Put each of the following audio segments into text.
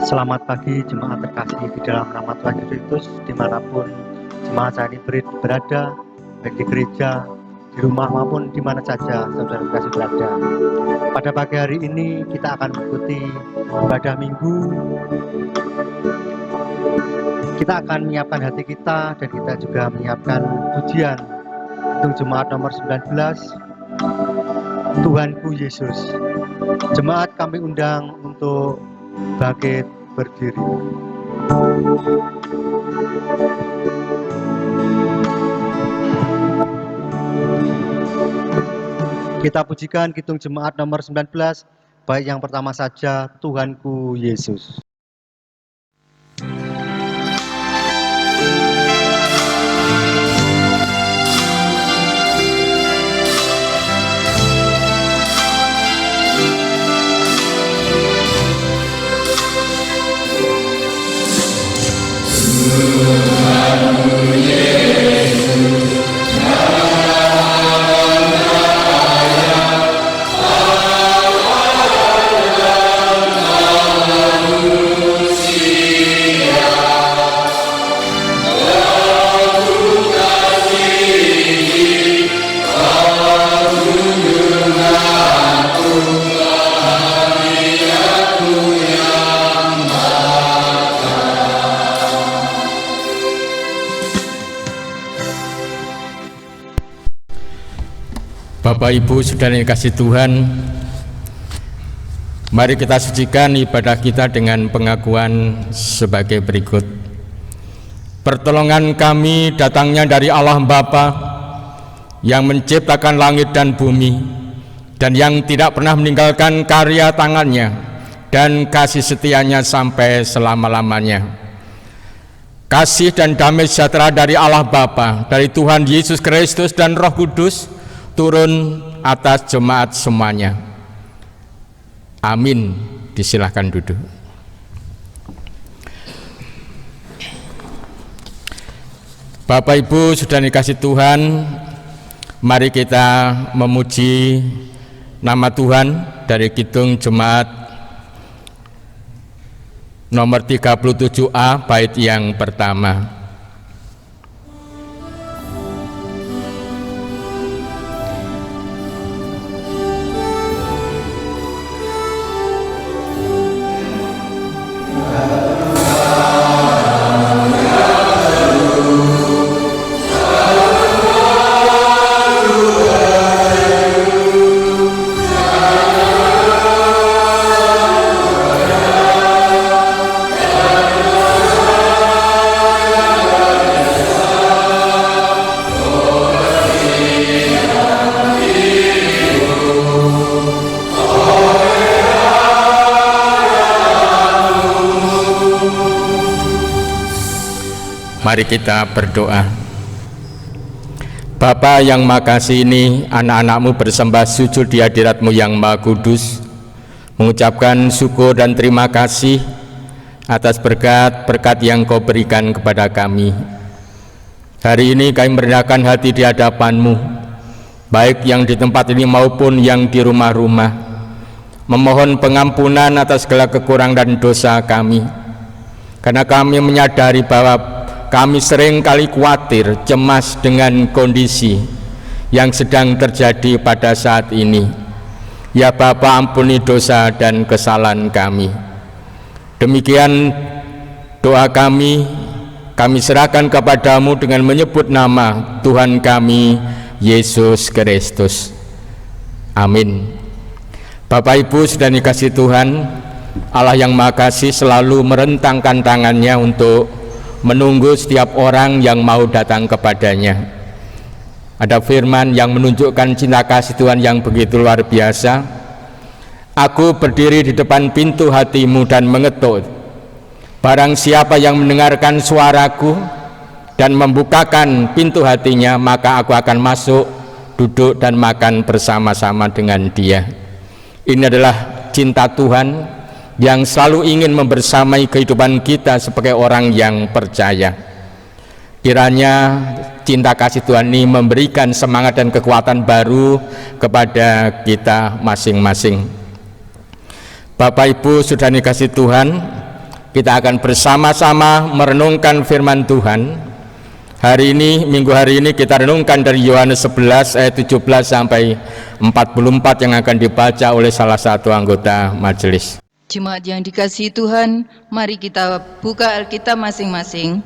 Selamat pagi jemaat terkasih di dalam nama Tuhan Yesus Kristus, dimanapun jemaat saat ini berada, baik di gereja, di rumah maupun di mana saja saudara terkasih berada. Pada pagi hari ini kita akan mengikuti ibadah minggu. Kita akan menyiapkan hati kita dan kita juga menyiapkan pujian untuk jemaat nomor 19, Tuhanku Yesus. Jemaat kami undang untuk bangkit berdiri. Kita pujikan kidung jemaat nomor 19, baik yang pertama saja, Tuhanku Yesus. Bapak Ibu saudara yang dikasihi Tuhan, mari kita sucikan ibadah kita dengan pengakuan sebagai berikut. Pertolongan kami datangnya dari Allah Bapa yang menciptakan langit dan bumi dan yang tidak pernah meninggalkan karya tangannya dan kasih setianya sampai selama-lamanya. Kasih dan damai sejahtera dari Allah Bapa, dari Tuhan Yesus Kristus dan Roh Kudus turun atas jemaat semuanya. Amin. Disilahkan duduk. Bapak Ibu saudara dikasih Tuhan, mari kita memuji nama Tuhan dari kidung jemaat nomor 37A bait yang pertama. Mari kita berdoa. Bapa yang makasih ini, anak-anakmu bersembah sujud di hadirat-Mu yang Maha Kudus, mengucapkan syukur dan terima kasih atas berkat-berkat yang Kau berikan kepada kami. Hari ini kami merendahkan hati di hadapan-Mu, baik yang di tempat ini maupun yang di rumah-rumah, memohon pengampunan atas segala kekurangan dan dosa kami, karena kami menyadari bahwa kami sering kali khawatir, cemas dengan kondisi yang sedang terjadi pada saat ini. Ya Bapa, ampuni dosa dan kesalahan kami. Demikian doa kami serahkan kepadamu dengan menyebut nama Tuhan kami, Yesus Kristus. Amin. Bapak Ibu saudara dikasihi Tuhan, Allah yang Maha Kasih selalu merentangkan tangannya untuk menunggu setiap orang yang mau datang kepadanya. Ada firman yang menunjukkan cinta kasih Tuhan yang begitu luar biasa. Aku berdiri di depan pintu hatimu dan mengetuk. Barang siapa yang mendengarkan suaraku dan membukakan pintu hatinya, maka aku akan masuk, duduk dan makan bersama-sama dengan dia. Ini adalah cinta Tuhan yang selalu ingin membersamai kehidupan kita sebagai orang yang percaya. Kiranya cinta kasih Tuhan ini memberikan semangat dan kekuatan baru kepada kita masing-masing. Bapak Ibu saudara dikasih Tuhan, kita akan bersama-sama merenungkan firman Tuhan. Hari ini, minggu hari ini kita renungkan dari Yohanes 11 ayat 17 sampai 44 yang akan dibaca oleh salah satu anggota majelis. Jemaat yang dikasihi Tuhan, mari kita buka Alkitab masing-masing.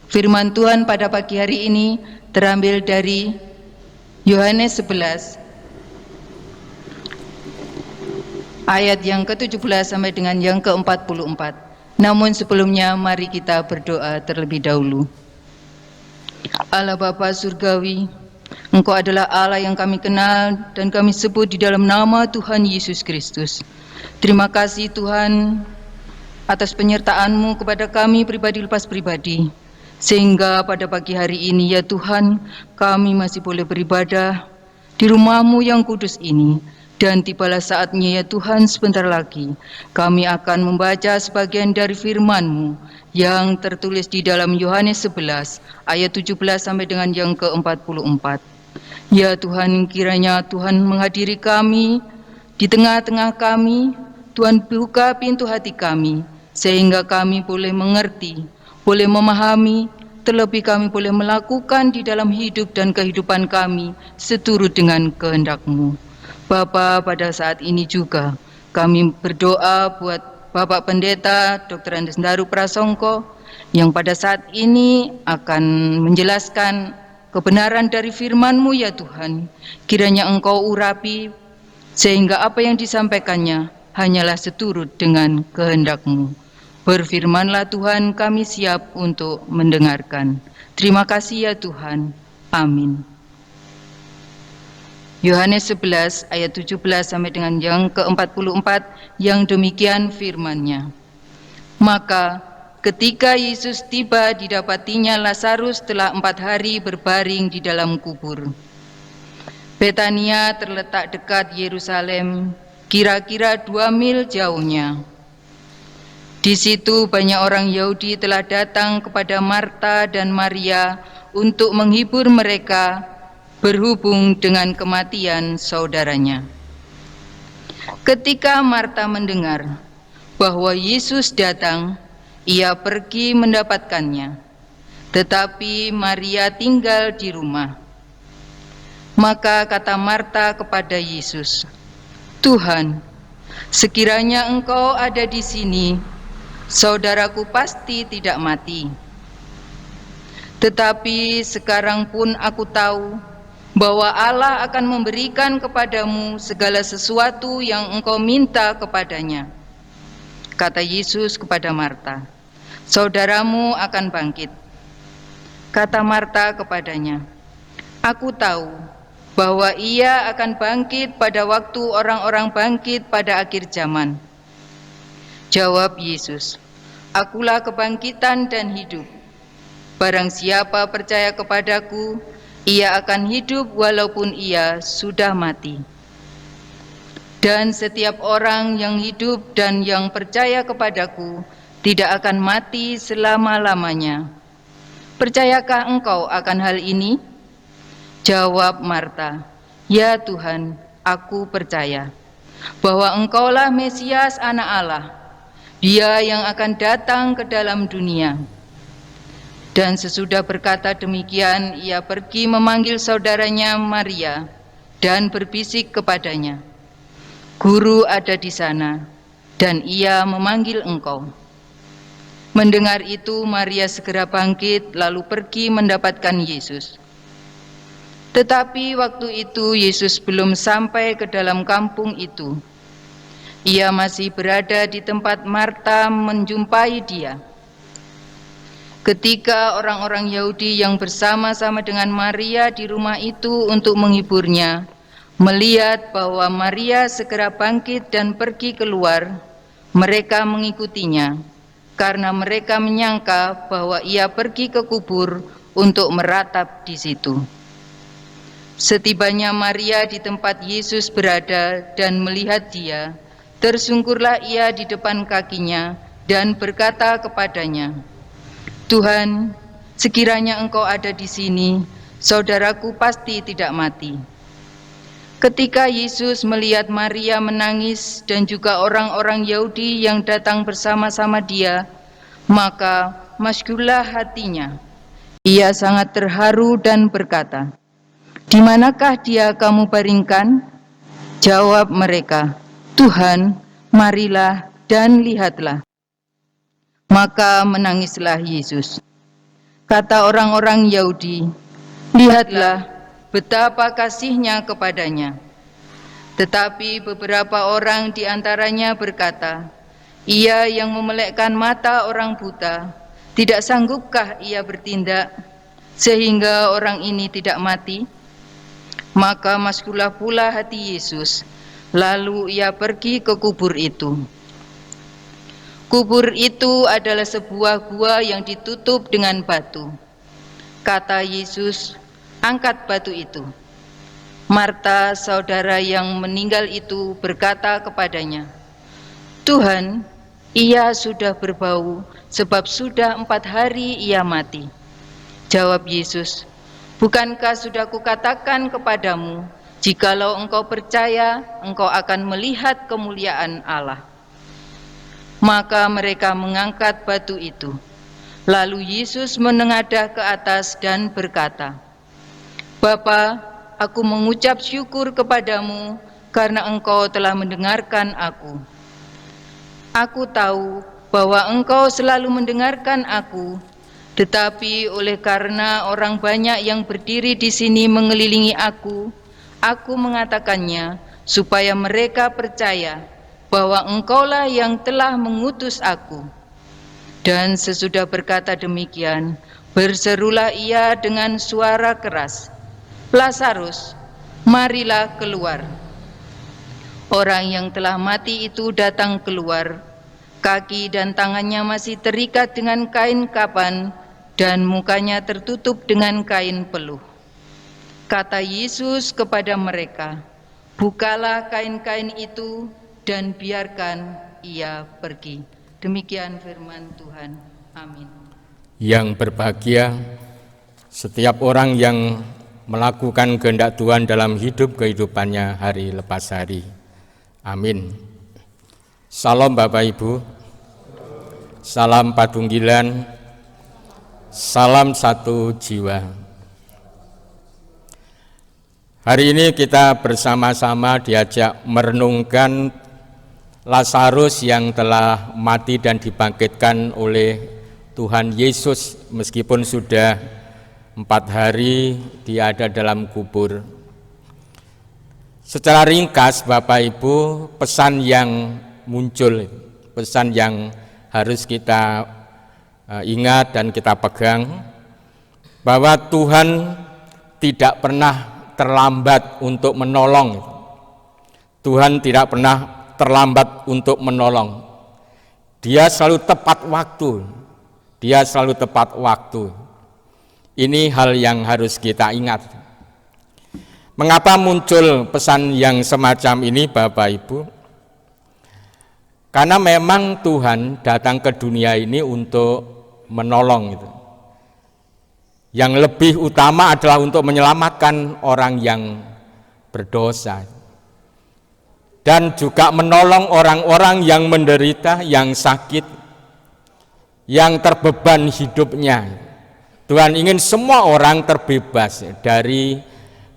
Firman Tuhan pada pagi hari ini terambil dari Yohanes 11 ayat yang ke-17 sampai dengan yang ke-44. Namun sebelumnya mari kita berdoa terlebih dahulu. Allah Bapa Surgawi, Engkau adalah Allah yang kami kenal dan kami sebut di dalam nama Tuhan Yesus Kristus. Terima kasih Tuhan atas penyertaan-Mu kepada kami pribadi lepas pribadi. Sehingga pada pagi hari ini ya Tuhan, kami masih boleh beribadah di rumah-Mu yang kudus ini. Dan tibalah saatnya ya Tuhan, sebentar lagi kami akan membaca sebagian dari firman-Mu yang tertulis di dalam Yohanes 11 ayat 17 sampai dengan yang ke-44. Ya Tuhan, kiranya Tuhan menghadiri kami di tengah-tengah kami. Tuhan buka pintu hati kami sehingga kami boleh mengerti, boleh memahami, terlebih kami boleh melakukan di dalam hidup dan kehidupan kami seturut dengan kehendak-Mu. Bapa, pada saat ini juga kami berdoa buat Bapak Pendeta Dr. Andes Daru Prasongko yang pada saat ini akan menjelaskan kebenaran dari firman-Mu ya Tuhan. Kiranya Engkau urapi sehingga apa yang disampaikannya hanyalah seturut dengan kehendak-Mu. Berfirmanlah Tuhan, kami siap untuk mendengarkan. Terima kasih ya Tuhan. Amin. Yohanes 11 ayat 17 sampai dengan yang ke-44 yang demikian firman-Nya. Maka ketika Yesus tiba, didapatinya Lazarus telah 4 hari berbaring di dalam kubur. Betania terletak dekat Yerusalem, kira-kira 2 mil jauhnya. Di situ banyak orang Yahudi telah datang kepada Marta dan Maria untuk menghibur mereka berhubung dengan kematian saudaranya. Ketika Marta mendengar bahwa Yesus datang, ia pergi mendapatkannya. Tetapi Maria tinggal di rumah. Maka kata Marta kepada Yesus, "Tuhan, sekiranya Engkau ada di sini, saudaraku pasti tidak mati. Tetapi sekarang pun aku tahu bahwa Allah akan memberikan kepadamu segala sesuatu yang engkau minta kepadanya." Kata Yesus kepada Marta, "Saudaramu akan bangkit." Kata Marta kepadanya, "Aku tahu bahwa ia akan bangkit pada waktu orang-orang bangkit pada akhir zaman." Jawab Yesus, "Akulah kebangkitan dan hidup. Barang siapa percaya kepadaku, ia akan hidup walaupun ia sudah mati. Dan setiap orang yang hidup dan yang percaya kepadaku tidak akan mati selama-lamanya. Percayakah engkau akan hal ini?" Jawab Marta, "Ya Tuhan, aku percaya bahwa Engkaulah Mesias Anak Allah, Dia yang akan datang ke dalam dunia." Dan sesudah berkata demikian, ia pergi memanggil saudaranya Maria dan berbisik kepadanya, "Guru ada di sana, dan ia memanggil engkau." Mendengar itu, Maria segera bangkit, lalu pergi mendapatkan Yesus. Tetapi waktu itu Yesus belum sampai ke dalam kampung itu. Ia masih berada di tempat Marta menjumpai dia. Ketika orang-orang Yahudi yang bersama-sama dengan Maria di rumah itu untuk menghiburnya, melihat bahwa Maria segera bangkit dan pergi keluar, mereka mengikutinya, karena mereka menyangka bahwa ia pergi ke kubur untuk meratap di situ. Setibanya Maria di tempat Yesus berada dan melihat dia, tersungkurlah ia di depan kakinya dan berkata kepadanya, "Tuhan, sekiranya engkau ada di sini, saudaraku pasti tidak mati." Ketika Yesus melihat Maria menangis dan juga orang-orang Yahudi yang datang bersama-sama dia, maka masyhurlah hatinya. Ia sangat terharu dan berkata, "Di manakah dia kamu baringkan?" Jawab mereka, "Tuhan, marilah dan lihatlah." Maka menangislah Yesus. Kata orang-orang Yahudi, "Lihatlah betapa kasihnya kepadanya." Tetapi beberapa orang di antaranya berkata, "Ia yang memelekkan mata orang buta, tidak sanggupkah ia bertindak sehingga orang ini tidak mati?" Maka masyhurlah pula hati Yesus, lalu ia pergi ke kubur itu. Kubur itu adalah sebuah gua yang ditutup dengan batu. Kata Yesus, "Angkat batu itu." Marta, saudara yang meninggal itu, berkata kepadanya, "Tuhan, ia sudah berbau, sebab sudah 4 hari ia mati." Jawab Yesus, "Bukankah sudah kukatakan kepadamu, jikalau engkau percaya, engkau akan melihat kemuliaan Allah?" Maka mereka mengangkat batu itu. Lalu Yesus menengadah ke atas dan berkata, "Bapa, aku mengucap syukur kepadamu karena engkau telah mendengarkan aku. Aku tahu bahwa engkau selalu mendengarkan aku, tetapi oleh karena orang banyak yang berdiri di sini mengelilingi aku mengatakannya supaya mereka percaya bahwa engkaulah yang telah mengutus aku." Dan sesudah berkata demikian, berserulah ia dengan suara keras, "Lazarus, marilah keluar." Orang yang telah mati itu datang keluar. Kaki dan tangannya masih terikat dengan kain kapan dan mukanya tertutup dengan kain peluh. Kata Yesus kepada mereka, "Bukalah kain-kain itu dan biarkan ia pergi." Demikian firman Tuhan. Amin. Yang berbahagia setiap orang yang melakukan kehendak Tuhan dalam hidup kehidupannya hari lepas hari. Amin. Salam Bapak Ibu, salam patunggilan, salam satu jiwa. Hari ini kita bersama-sama diajak merenungkan Lazarus yang telah mati dan dibangkitkan oleh Tuhan Yesus meskipun sudah 4 hari dia ada dalam kubur. Secara ringkas Bapak Ibu, pesan yang muncul, pesan yang harus kita ingat dan kita pegang, bahwa Tuhan tidak pernah terlambat untuk menolong. Tuhan tidak pernah terlambat untuk menolong. Dia selalu tepat waktu. Dia selalu tepat waktu. Ini hal yang harus kita ingat. Mengapa muncul pesan yang semacam ini Bapak Ibu? Karena memang Tuhan datang ke dunia ini untuk menolong itu. Yang lebih utama adalah untuk menyelamatkan orang yang berdosa. Dan juga menolong orang-orang yang menderita, yang sakit, yang terbeban hidupnya. Tuhan ingin semua orang terbebas dari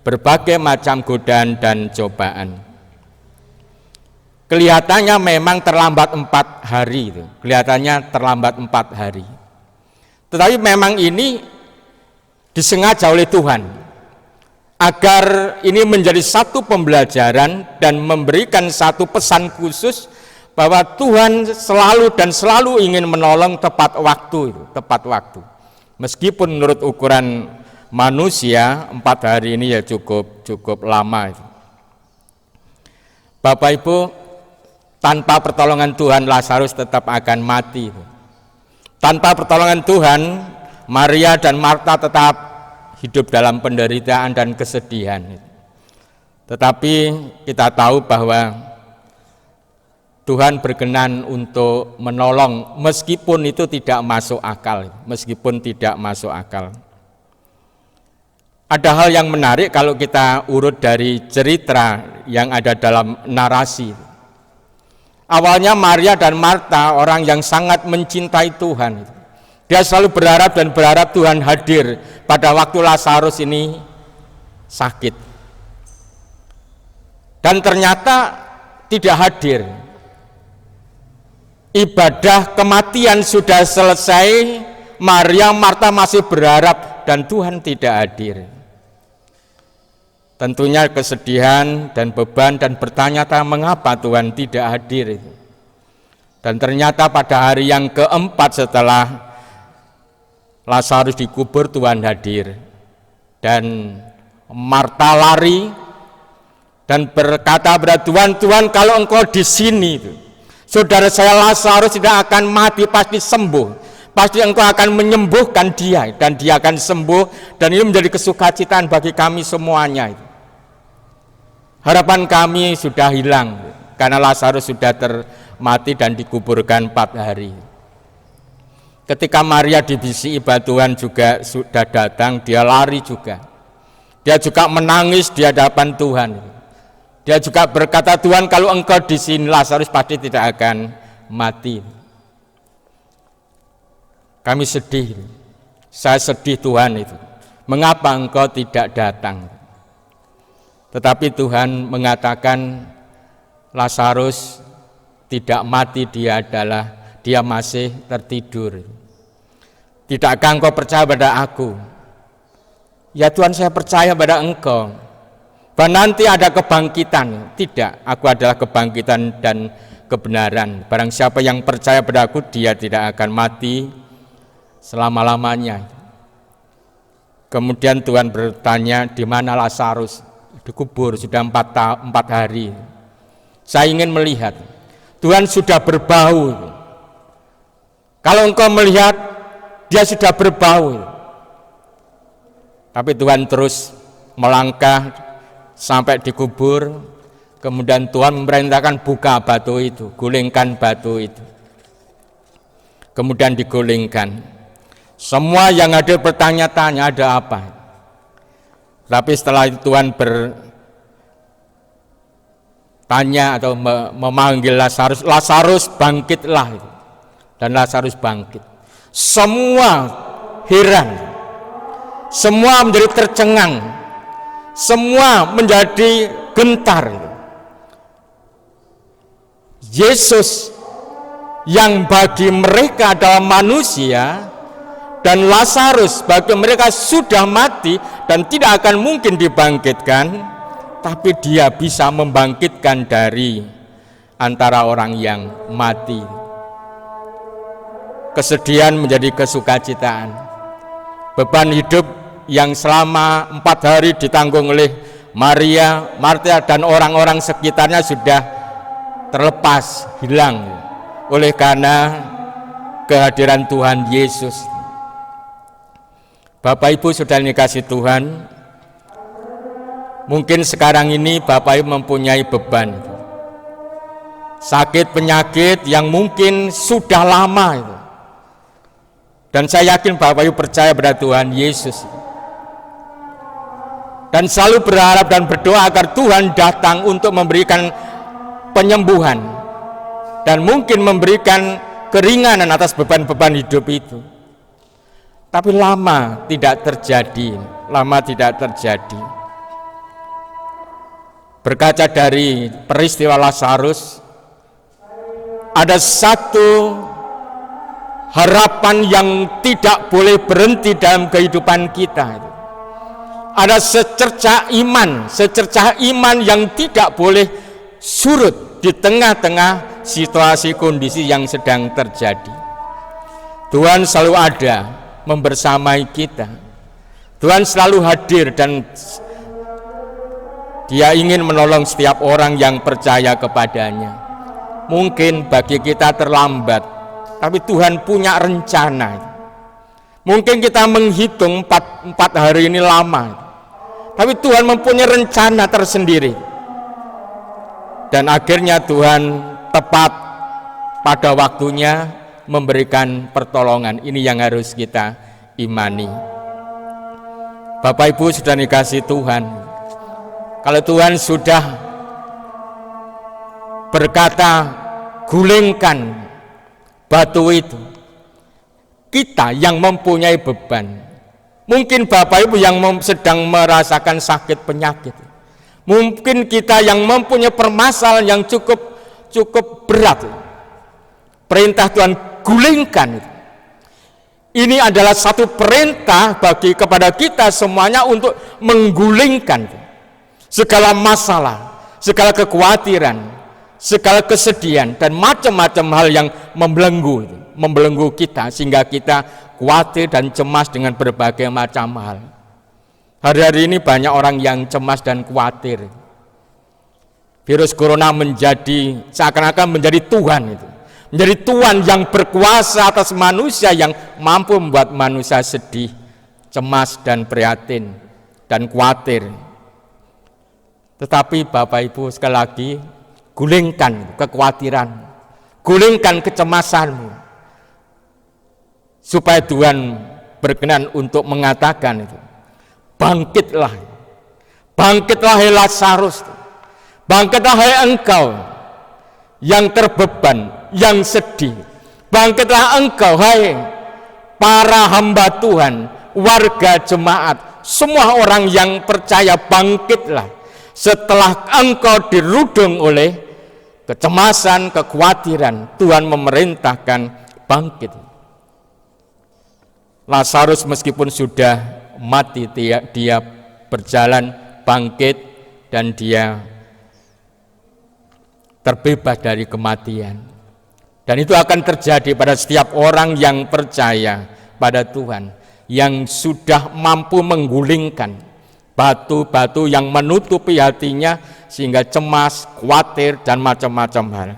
berbagai macam godaan dan cobaan. Kelihatannya memang terlambat 4 hari itu. Kelihatannya terlambat 4 hari. Tetapi memang ini disengaja oleh Tuhan agar ini menjadi satu pembelajaran dan memberikan satu pesan khusus bahwa Tuhan selalu dan selalu ingin menolong tepat waktu itu, tepat waktu. Meskipun menurut ukuran manusia 4 hari ini ya cukup lama itu. Bapak Ibu, tanpa pertolongan Tuhan Lazarus tetap akan mati itu. Tanpa pertolongan Tuhan Maria dan Marta tetap hidup dalam penderitaan dan kesedihan. Tetapi kita tahu bahwa Tuhan berkenan untuk menolong meskipun itu tidak masuk akal, meskipun tidak masuk akal. Ada hal yang menarik kalau kita urut dari cerita yang ada dalam narasi. Awalnya Maria dan Marta orang yang sangat mencintai Tuhan. Dia selalu berharap dan berharap Tuhan hadir pada waktu Lazarus ini sakit. Dan ternyata tidak hadir. Ibadah kematian sudah selesai, Maria Marta masih berharap dan Tuhan tidak hadir. Tentunya kesedihan dan beban dan bertanya-tanya mengapa Tuhan tidak hadir. Dan ternyata pada hari yang keempat setelah Lazarus dikubur, Tuhan hadir. Dan Marta lari dan berkata kepada Tuhan, Tuhan kalau engkau di sini, saudara saya Lazarus tidak akan mati, pasti sembuh. Pasti engkau akan menyembuhkan dia dan dia akan sembuh, dan ini menjadi kesukacitaan bagi kami semuanya. Harapan kami sudah hilang karena Lazarus sudah mati dan dikuburkan 4 hari. Ketika Maria dibisiki Tuhan juga sudah datang, dia lari juga. Dia juga menangis di hadapan Tuhan. Dia juga berkata, Tuhan kalau engkau di sini Lazarus pasti tidak akan mati. Kami sedih. Saya sedih Tuhan itu. Mengapa engkau tidak datang? Tetapi Tuhan mengatakan Lazarus tidak mati, dia masih tertidur. Tidakkah engkau percaya pada aku? Ya Tuhan, saya percaya pada engkau. Bahwa nanti ada kebangkitan. Tidak, aku adalah kebangkitan dan kebenaran. Barang siapa yang percaya pada aku, dia tidak akan mati selama-lamanya. Kemudian Tuhan bertanya, di mana Lazarus? Dikubur sudah 4 hari. Saya ingin melihat Tuhan sudah berbau. Kalau engkau melihat dia sudah berbau, tapi Tuhan terus melangkah sampai dikubur. Kemudian Tuhan memerintahkan buka batu itu, gulingkan batu itu. Kemudian digulingkan. Semua yang hadir bertanya-tanya ada apa. Tapi setelah itu Tuhan bertanya atau memanggil Lazarus, Lazarus bangkitlah. Dan Lazarus bangkit. Semua heran, semua menjadi tercengang, semua menjadi gentar. Yesus yang bagi mereka adalah manusia, dan Lazarus bagi mereka sudah mati dan tidak akan mungkin dibangkitkan, tapi dia bisa membangkitkan dari antara orang yang mati. Kesedihan menjadi kesukacitaan. Beban hidup yang selama 4 hari ditanggung oleh Maria, Marta dan orang-orang sekitarnya sudah terlepas, hilang oleh karena kehadiran Tuhan Yesus. Bapak Ibu saudara dikasih Tuhan, mungkin sekarang ini Bapak Ibu mempunyai beban, sakit penyakit yang mungkin sudah lama itu. Dan saya yakin Bapak Ibu percaya pada Tuhan Yesus dan selalu berharap dan berdoa agar Tuhan datang untuk memberikan penyembuhan dan mungkin memberikan keringanan atas beban-beban hidup itu. Tapi lama tidak terjadi. Berkaca dari peristiwa Lazarus, ada satu harapan yang tidak boleh berhenti dalam kehidupan kita. Ada secercah iman yang tidak boleh surut di tengah-tengah situasi kondisi yang sedang terjadi. Tuhan selalu ada membersamai kita. Tuhan selalu hadir dan Dia ingin menolong setiap orang yang percaya kepadanya. Mungkin bagi kita terlambat, tapi Tuhan punya rencana. Mungkin kita menghitung 4 hari ini lama, tapi Tuhan mempunyai rencana tersendiri. Dan akhirnya Tuhan tepat pada waktunya memberikan pertolongan. Ini yang harus kita imani. Bapak Ibu sudah dikasih Tuhan, kalau Tuhan sudah berkata gulingkan batu itu, kita yang mempunyai beban, mungkin Bapak Ibu yang sedang merasakan sakit penyakit, mungkin kita yang mempunyai permasalahan yang cukup berat, perintah Tuhan gulingkan itu. Ini adalah satu perintah kepada kita semuanya untuk menggulingkan segala masalah, segala kekhawatiran, segala kesedihan dan macam-macam hal yang membelenggu kita, sehingga kita khawatir dan cemas dengan berbagai macam hal. Hari-hari ini banyak orang yang cemas dan khawatir. Virus corona seakan-akan menjadi Tuhan itu. Menjadi Tuhan yang berkuasa atas manusia, yang mampu membuat manusia sedih, cemas dan prihatin dan khawatir. Tetapi Bapak Ibu, sekali lagi, gulingkan kekhawatiran, gulingkan kecemasanmu, supaya Tuhan berkenan untuk mengatakan itu, bangkitlah, hai Lazarus, bangkitlah hai engkau yang terbeban, yang sedih, bangkitlah engkau hai para hamba Tuhan, warga jemaat, semua orang yang percaya, bangkitlah setelah engkau dirudung oleh kecemasan, kekhawatiran. Tuhan memerintahkan bangkit. Lazarus meskipun sudah mati, dia berjalan bangkit dan dia terbebas dari kematian. Dan itu akan terjadi pada setiap orang yang percaya pada Tuhan, yang sudah mampu menggulingkan batu-batu yang menutupi hatinya sehingga cemas, khawatir dan macam-macam hal.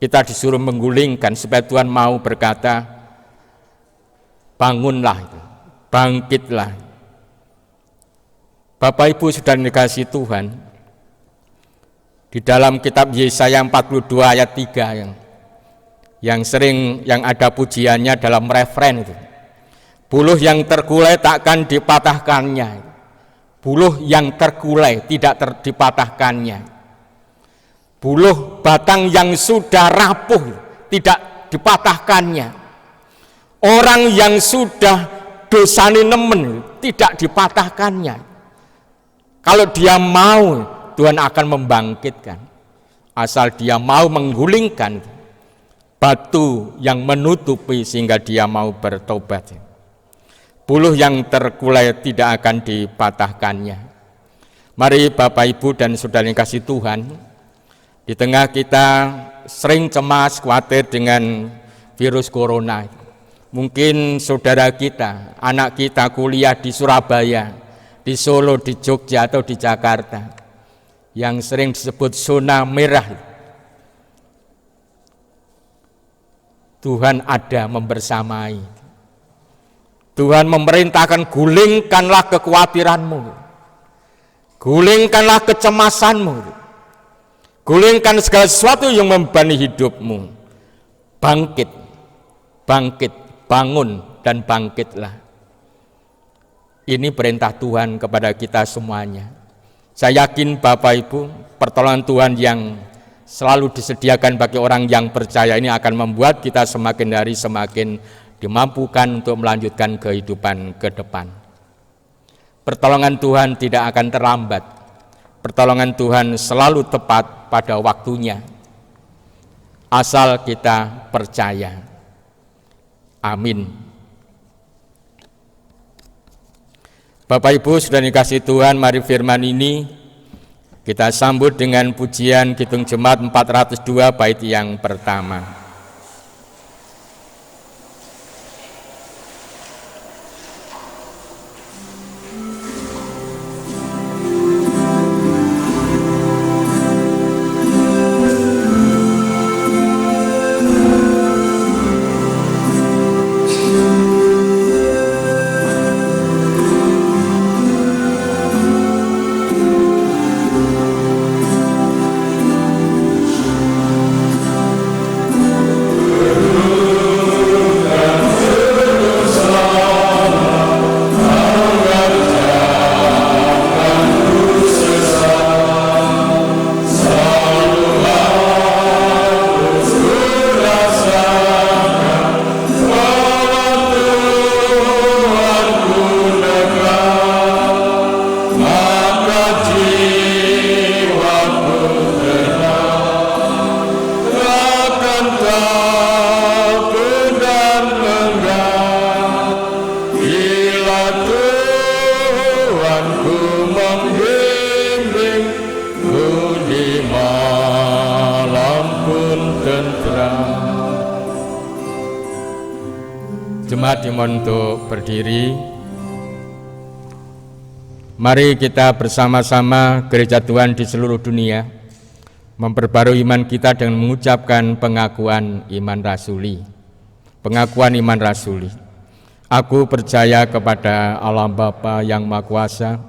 Kita disuruh menggulingkan supaya Tuhan mau berkata, bangunlah, bangkitlah. Bapak Ibu sudah dikasih Tuhan, di dalam kitab Yesaya 42 ayat 3 yang ada pujiannya dalam referen itu, buluh yang terkulai takkan dipatahkannya. Buluh yang terkulai tidak dipatahkannya. Buluh batang yang sudah rapuh tidak dipatahkannya. Orang yang sudah dosani nemen tidak dipatahkannya. Kalau dia mau, Tuhan akan membangkitkan. Asal dia mau menggulingkan batu yang menutupi sehingga dia mau bertobat. Buluh yang terkulai tidak akan dipatahkannya. Mari Bapak Ibu dan saudara yang kasih Tuhan, di tengah kita sering cemas, khawatir dengan virus corona. Mungkin saudara kita, anak kita kuliah di Surabaya, di Solo, di Jogja atau di Jakarta, yang sering disebut zona merah. Tuhan ada membersamai. Tuhan memerintahkan, gulingkanlah kekhawatiranmu, gulingkanlah kecemasanmu, gulingkan segala sesuatu yang membebani hidupmu. Bangkit, bangkit, bangun dan bangkitlah. Ini perintah Tuhan kepada kita semuanya. Saya yakin Bapak Ibu, pertolongan Tuhan yang selalu disediakan bagi orang yang percaya ini akan membuat kita semakin hari semakin dimampukan untuk melanjutkan kehidupan ke depan. Pertolongan Tuhan tidak akan terlambat. Pertolongan Tuhan selalu tepat pada waktunya, asal kita percaya. Amin. Bapak Ibu sudah dikasih Tuhan, mari firman ini kita sambut dengan pujian Kidung Jemaat 402 bait yang pertama. Jemaat dimohon untuk berdiri. Mari kita bersama-sama Gereja Tuhan di seluruh dunia memperbarui iman kita dengan mengucapkan pengakuan iman rasuli. Pengakuan iman rasuli. Aku percaya kepada Allah Bapa yang Maha Kuasa,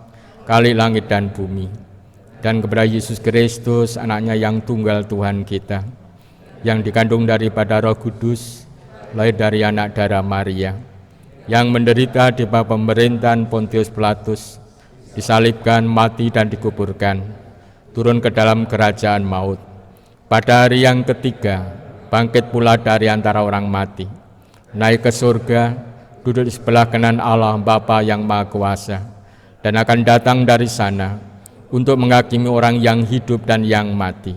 Khalik langit dan bumi, dan kepada Yesus Kristus, anaknya yang tunggal Tuhan kita, yang dikandung daripada Roh Kudus, lahir dari anak darah Maria, yang menderita di bawah pemerintahan Pontius Pilatus, disalibkan, mati dan dikuburkan, turun ke dalam kerajaan maut. Pada hari yang ketiga, bangkit pula dari antara orang mati, naik ke surga, duduk di sebelah kanan Allah Bapa yang Maha Kuasa, dan akan datang dari sana untuk menghakimi orang yang hidup dan yang mati.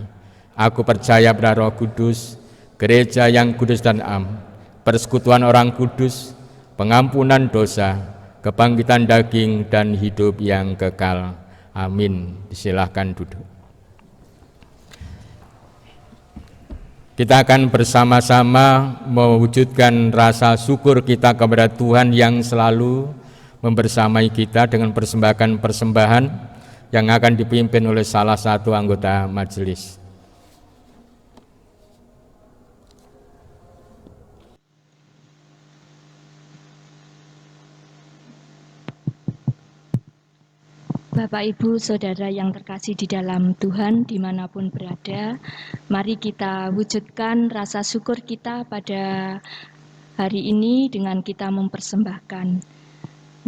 Aku percaya pada Roh Kudus, gereja yang kudus dan am, persekutuan orang kudus, pengampunan dosa, kebangkitan daging, dan hidup yang kekal. Amin. Silakan duduk. Kita akan bersama-sama mewujudkan rasa syukur kita kepada Tuhan yang selalu membersamai kita dengan persembahan-persembahan yang akan dipimpin oleh salah satu anggota majelis. Bapak, Ibu, Saudara yang terkasih di dalam Tuhan dimanapun berada, mari kita wujudkan rasa syukur kita pada hari ini dengan kita mempersembahkan.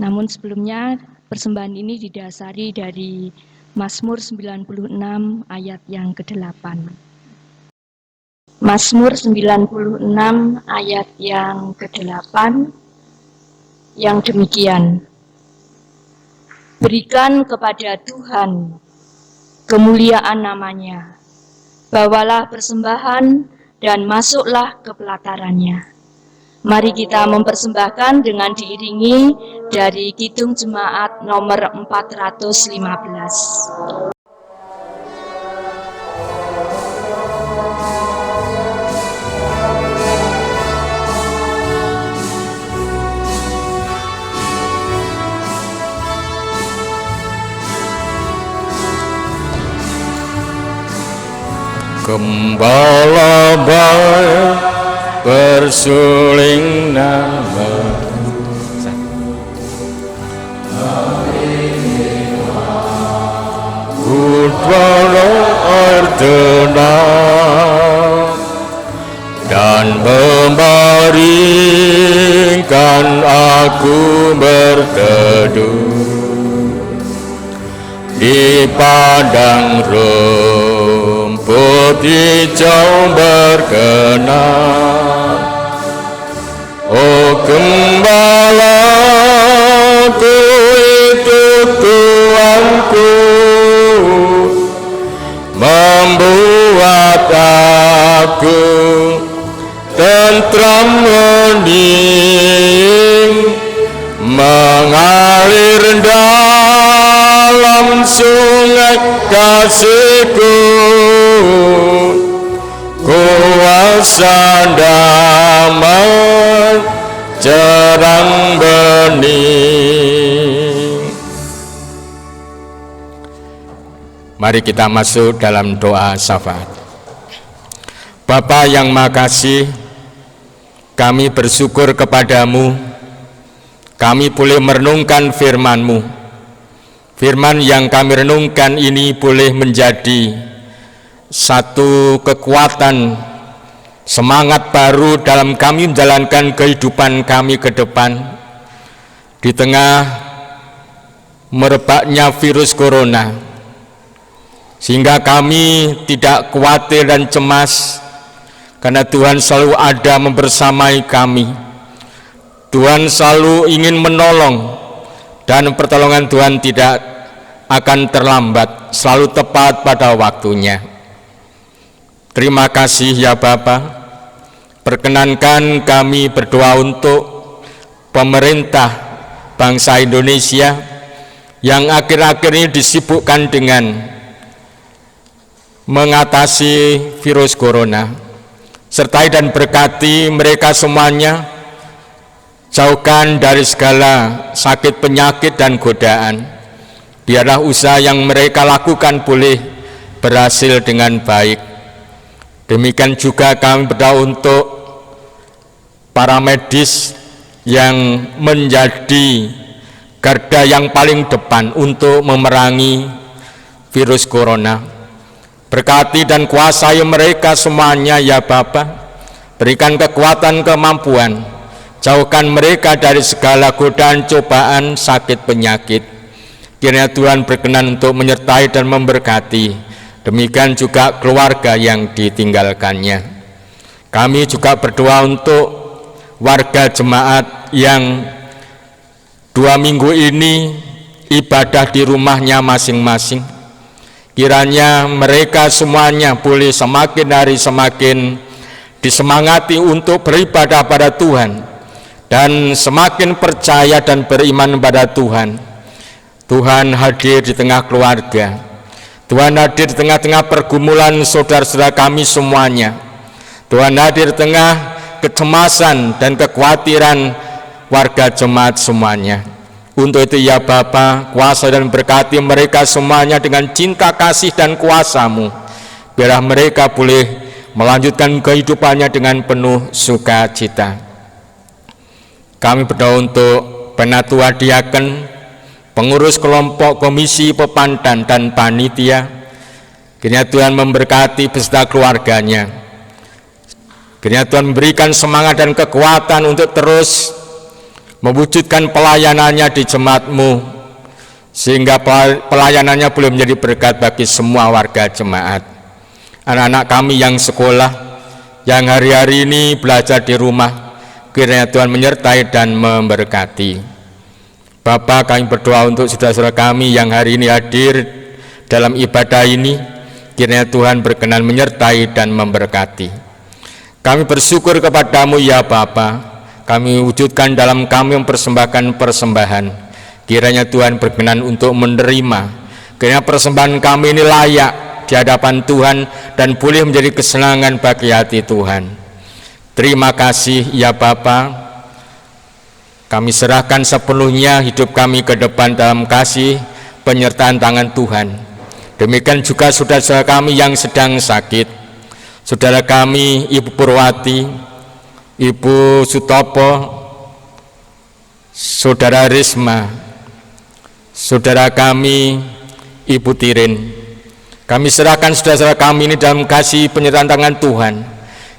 Namun sebelumnya persembahan ini didasari dari Mazmur 96 ayat yang ke-8. Mazmur 96 ayat yang ke-8 yang demikian. Berikan kepada Tuhan kemuliaan namanya, bawalah persembahan dan masuklah ke pelatarannya. Mari kita mempersembahkan dengan diiringi dari Kidung Jemaat nomor 415. Gembala baik bersuling nama, Kudwala air tenang, dan membaringkan aku berteduh di padang rumput hijau berkenan. Oh gembalaku itu Tuanku, membuat aku tentram hening, mengalir dalam sungai kasihku, kuasa damai cerang bening. Mari kita masuk dalam doa syafaat. Bapa yang Maha Kasih, kami bersyukur kepadamu, kami boleh merenungkan firman-Mu. Firman yang kami renungkan ini boleh menjadi satu kekuatan, semangat baru dalam kami menjalankan kehidupan kami ke depan di tengah merebaknya virus corona, sehingga kami tidak khawatir dan cemas karena Tuhan selalu ada membersamai kami. Tuhan selalu ingin menolong, dan pertolongan Tuhan tidak akan terlambat, selalu tepat pada waktunya. Terima kasih ya Bapa. Perkenankan kami berdoa untuk pemerintah bangsa Indonesia yang akhir-akhir ini disibukkan dengan mengatasi virus corona. Sertai dan berkati mereka semuanya Jauhkan dari segala sakit penyakit dan godaan. Biarlah usaha yang mereka lakukan boleh berhasil dengan baik. Demikian juga kami berdoa untuk para medis yang menjadi garda yang paling depan untuk memerangi virus corona. Berkati dan kuasai mereka semuanya ya Bapa. Berikan kekuatan, kemampuan. Jauhkan mereka dari segala godaan, cobaan, sakit, penyakit. Kiranya Tuhan berkenan untuk menyertai dan memberkati. Demikian juga keluarga yang ditinggalkannya. Kami juga berdoa untuk warga jemaat yang 2 minggu ini ibadah di rumahnya masing-masing. Kiranya mereka semuanya boleh semakin hari semakin disemangati untuk beribadah pada Tuhan dan semakin percaya dan beriman pada Tuhan. Tuhan hadir di tengah keluarga. Tuhan hadir di tengah-tengah pergumulan saudara-saudara kami semuanya. Tuhan hadir di tengah kecemasan dan kekhawatiran warga jemaat semuanya. Untuk itu ya Bapa, kuasa dan berkati mereka semuanya dengan cinta kasih dan kuasa-Mu. Biarlah mereka boleh melanjutkan kehidupannya dengan penuh sukacita. Kami berdoa untuk penatua diaken, pengurus kelompok komisi pepandan dan panitia. Kiranya Tuhan memberkati beserta keluarganya. Kiranya Tuhan memberikan semangat dan kekuatan untuk terus mewujudkan pelayanannya di jemaat-Mu, sehingga pelayanannya boleh menjadi berkat bagi semua warga jemaat. Anak-anak kami yang sekolah, yang hari-hari ini belajar di rumah, kiranya Tuhan menyertai dan memberkati. Bapa, kami berdoa untuk saudara-saudara kami yang hari ini hadir dalam ibadah ini, kiranya Tuhan berkenan menyertai dan memberkati. Kami bersyukur kepadamu ya Bapa. Kami wujudkan dalam kami mempersembahkan persembahan. Kiranya Tuhan berkenan untuk menerima. Kiranya persembahan kami ini layak di hadapan Tuhan dan boleh menjadi kesenangan bagi hati Tuhan. Terima kasih ya Bapa. Kami serahkan sepenuhnya hidup kami ke depan dalam kasih penyertaan tangan Tuhan. Demikian juga saudara-saudara kami yang sedang sakit. Saudara kami Ibu Purwati, Ibu Sutopo, Saudara Risma, saudara kami Ibu Tirin. Kami serahkan saudara-saudara kami ini dalam kasih penyertaan tangan Tuhan.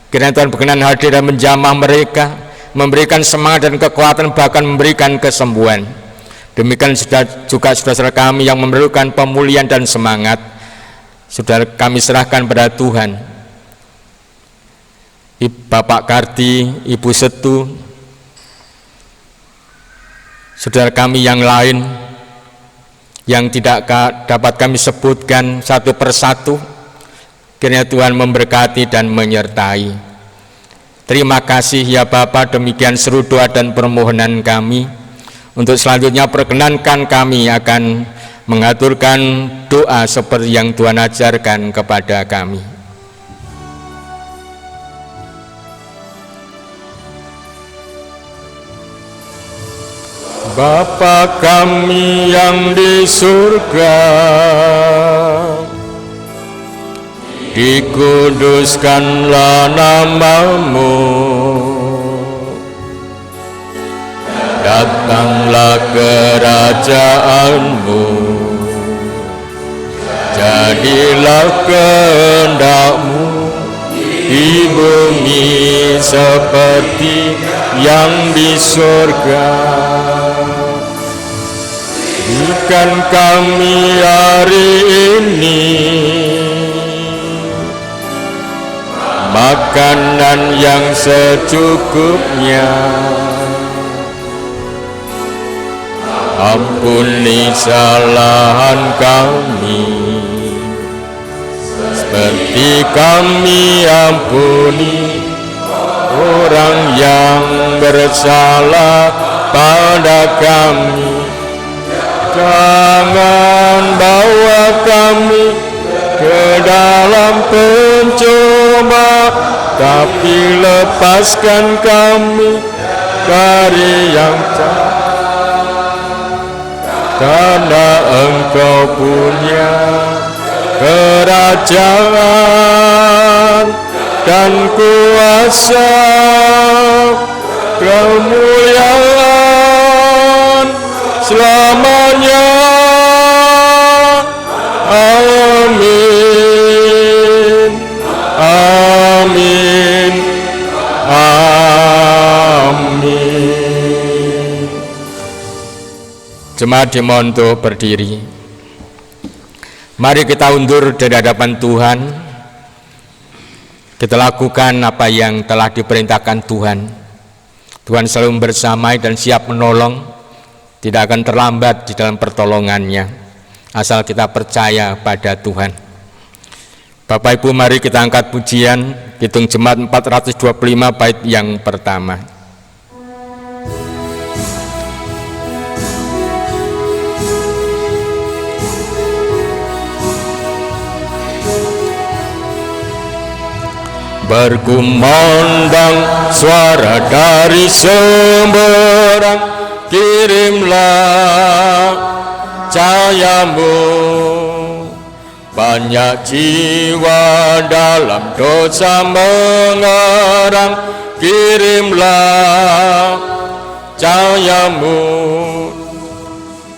Kiranya Tuhan berkenan hadir dan menjamah mereka, memberikan semangat dan kekuatan, bahkan memberikan kesembuhan. Demikian juga saudara-saudara kami yang memerlukan pemulihan dan semangat, saudara kami serahkan pada Tuhan. Bapak Karti, Ibu Setu, saudara kami yang lain yang tidak dapat kami sebutkan satu persatu, kiranya Tuhan memberkati dan menyertai. Terima kasih ya Bapa, demikian seru doa dan permohonan kami. Untuk selanjutnya perkenankan kami akan mengaturkan doa seperti yang Tuhan ajarkan kepada kami. Bapa kami yang di surga, dikuduskanlah nama-Mu, datanglah kerajaan-Mu, jadilah kehendak-Mu di bumi seperti yang di surga. Berikan kami hari ini makanan yang secukupnya. Ampuni kesalahan kami, seperti kami ampuni orang yang bersalah pada kami. Jangan bawa kami ke dalam pencoba, tapi lepaskan kami dari yang karena Engkau punya kerajaan dan kuasa, kemuliaan selamanya. Amin. Amin. Amin. Jemaat dimohon untuk berdiri. Mari kita undur dari hadapan Tuhan. Kita lakukan apa yang telah diperintahkan Tuhan. Tuhan selalu bersamai dan siap menolong, tidak akan terlambat di dalam pertolongannya, asal kita percaya pada Tuhan. Bapak Ibu, mari kita angkat pujian Kidung Jemaat 425 bait yang pertama. Berkumandang suara dari semberang, kirimlah cahayamu. Banyak jiwa dalam dosa mengerang, kirimlah cahayamu.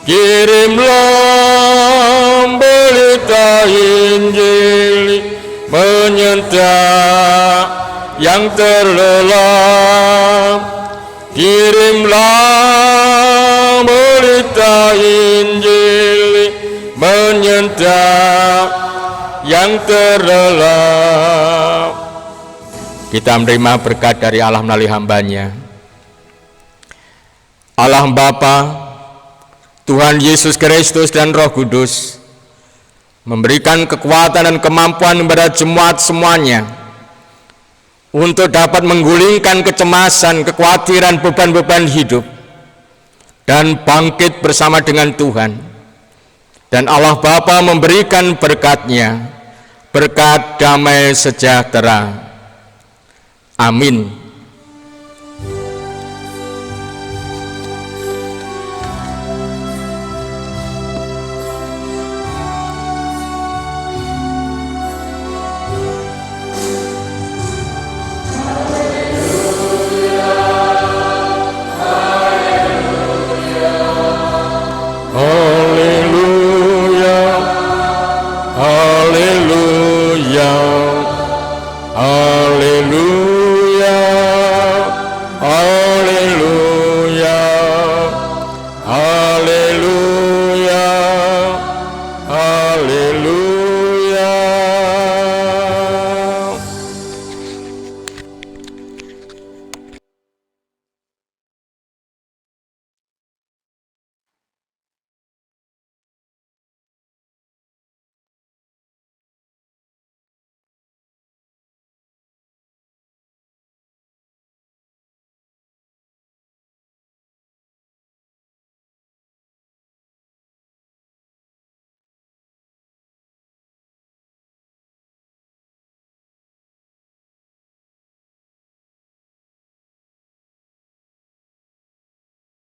Kirimlah berita Injil menyentak yang terlelap. Kirimlah berita Injil menyentak yang terlelap. Kita menerima berkat dari Allah melalui hamba-Nya. Allah Bapa, Tuhan Yesus Kristus dan Roh Kudus memberikan kekuatan dan kemampuan kepada jemaat semuanya untuk dapat menggulingkan kecemasan, kekhawatiran, beban-beban hidup dan bangkit bersama dengan Tuhan. Dan Allah Bapa memberikan berkat-Nya, berkat damai sejahtera. Amin.